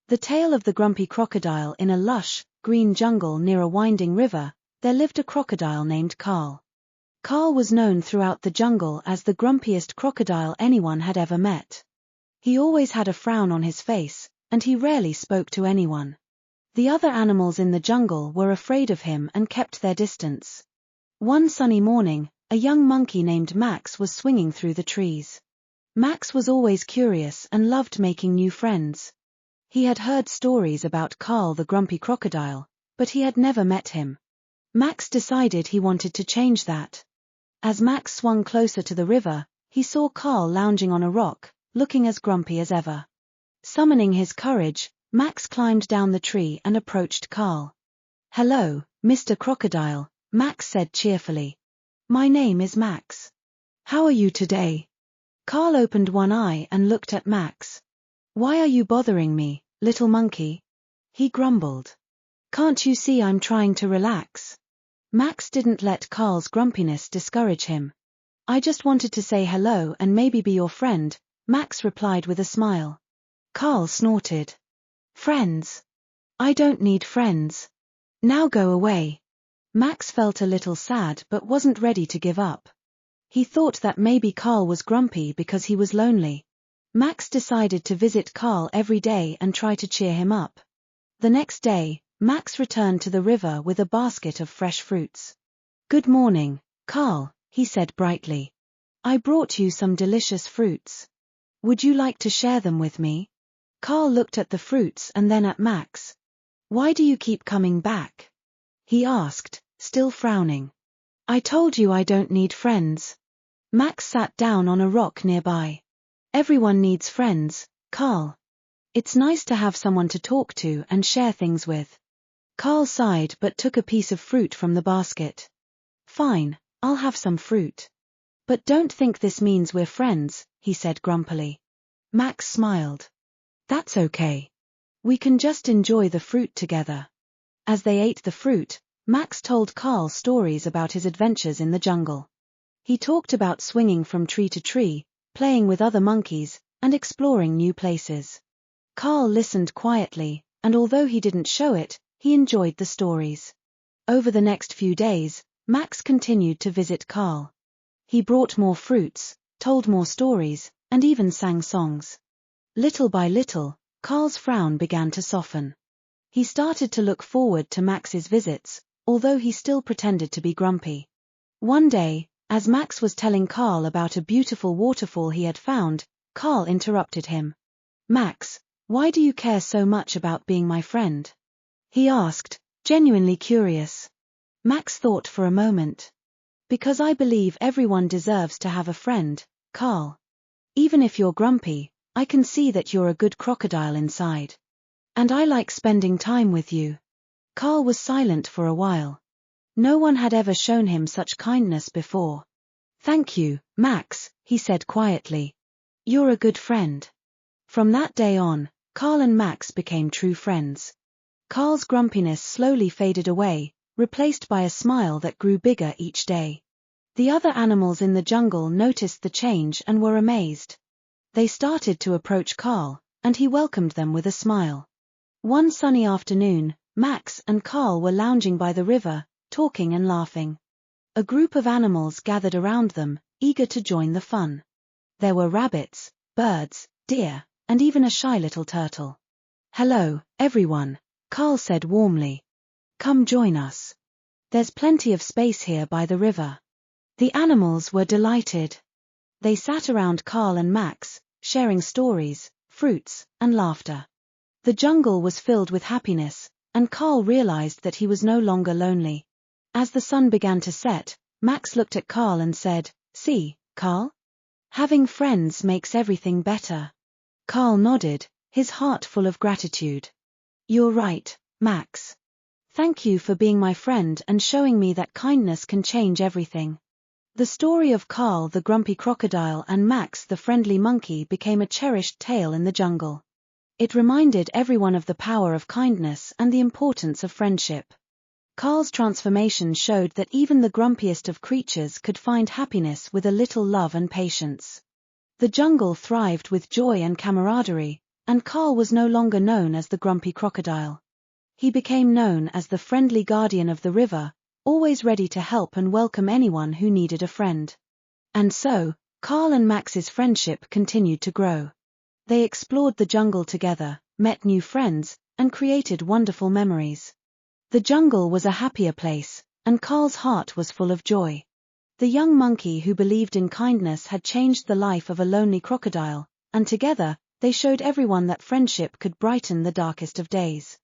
The tale of the grumpy crocodile. In a lush, green jungle near a winding river, there lived a crocodile named Carl. Carl was known throughout the jungle as the grumpiest crocodile anyone had ever met. He always had a frown on his face, and he rarely spoke to anyone. The other animals in the jungle were afraid of him and kept their distance. One sunny morning, a young monkey named Max was swinging through the trees. Max was always curious and loved making new friends. He had heard stories about Carl the grumpy crocodile, but he had never met him. Max decided he wanted to change that. As Max swung closer to the river, he saw Carl lounging on a rock, looking as grumpy as ever. Summoning his courage, Max climbed down the tree and approached Carl. "Hello, Mr. Crocodile," Max said cheerfully. "My name is Max. How are you today?" Carl opened one eye and looked at Max. "Why are you bothering me, little monkey?" he grumbled. "Can't you see I'm trying to relax?" Max didn't let Carl's grumpiness discourage him. "I just wanted to say hello and maybe be your friend," Max replied with a smile. Carl snorted. "Friends? I don't need friends. Now go away." Max felt a little sad but wasn't ready to give up. He thought that maybe Carl was grumpy because he was lonely. Max decided to visit Carl every day and try to cheer him up. The next day, Max returned to the river with a basket of fresh fruits. "Good morning, Carl," he said brightly. "I brought you some delicious fruits. Would you like to share them with me?" Carl looked at the fruits and then at Max. "Why do you keep coming back?" he asked, still frowning. "I told you I don't need friends." Max sat down on a rock nearby. "Everyone needs friends, Carl. It's nice to have someone to talk to and share things with." Carl sighed but took a piece of fruit from the basket. "Fine, I'll have some fruit. But don't think this means we're friends," he said grumpily. Max smiled. "That's okay. We can just enjoy the fruit together." As they ate the fruit, Max told Carl stories about his adventures in the jungle. He talked about swinging from tree to tree, playing with other monkeys, and exploring new places. Carl listened quietly, and although he didn't show it, he enjoyed the stories. Over the next few days, Max continued to visit Carl. He brought more fruits, told more stories, and even sang songs. Little by little, Carl's frown began to soften. He started to look forward to Max's visits, although he still pretended to be grumpy. One day, as Max was telling Carl about a beautiful waterfall he had found, Carl interrupted him. "Max, why do you care so much about being my friend?" he asked, genuinely curious. Max thought for a moment. "Because I believe everyone deserves to have a friend, Carl. Even if you're grumpy, I can see that you're a good crocodile inside. And I like spending time with you." Carl was silent for a while. No one had ever shown him such kindness before. "Thank you, Max," he said quietly. "You're a good friend." From that day on, Carl and Max became true friends. Carl's grumpiness slowly faded away, replaced by a smile that grew bigger each day. The other animals in the jungle noticed the change and were amazed. They started to approach Carl, and he welcomed them with a smile. One sunny afternoon, Max and Carl were lounging by the river, talking and laughing. A group of animals gathered around them, eager to join the fun. There were rabbits, birds, deer, and even a shy little turtle. "Hello, everyone," Carl said warmly. "Come join us. There's plenty of space here by the river." The animals were delighted. They sat around Carl and Max, sharing stories, fruits, and laughter. The jungle was filled with happiness, and Carl realized that he was no longer lonely. As the sun began to set, Max looked at Carl and said, "See, Carl? Having friends makes everything better." Carl nodded, his heart full of gratitude. "You're right, Max. Thank you for being my friend and showing me that kindness can change everything." The story of Carl the grumpy crocodile and Max the friendly monkey became a cherished tale in the jungle. It reminded everyone of the power of kindness and the importance of friendship. Carl's transformation showed that even the grumpiest of creatures could find happiness with a little love and patience. The jungle thrived with joy and camaraderie, and Carl was no longer known as the Grumpy Crocodile. He became known as the friendly guardian of the river, always ready to help and welcome anyone who needed a friend. And so, Carl and Max's friendship continued to grow. They explored the jungle together, met new friends, and created wonderful memories. The jungle was a happier place, and Carl's heart was full of joy. The young monkey who believed in kindness had changed the life of a lonely crocodile, and together, they showed everyone that friendship could brighten the darkest of days.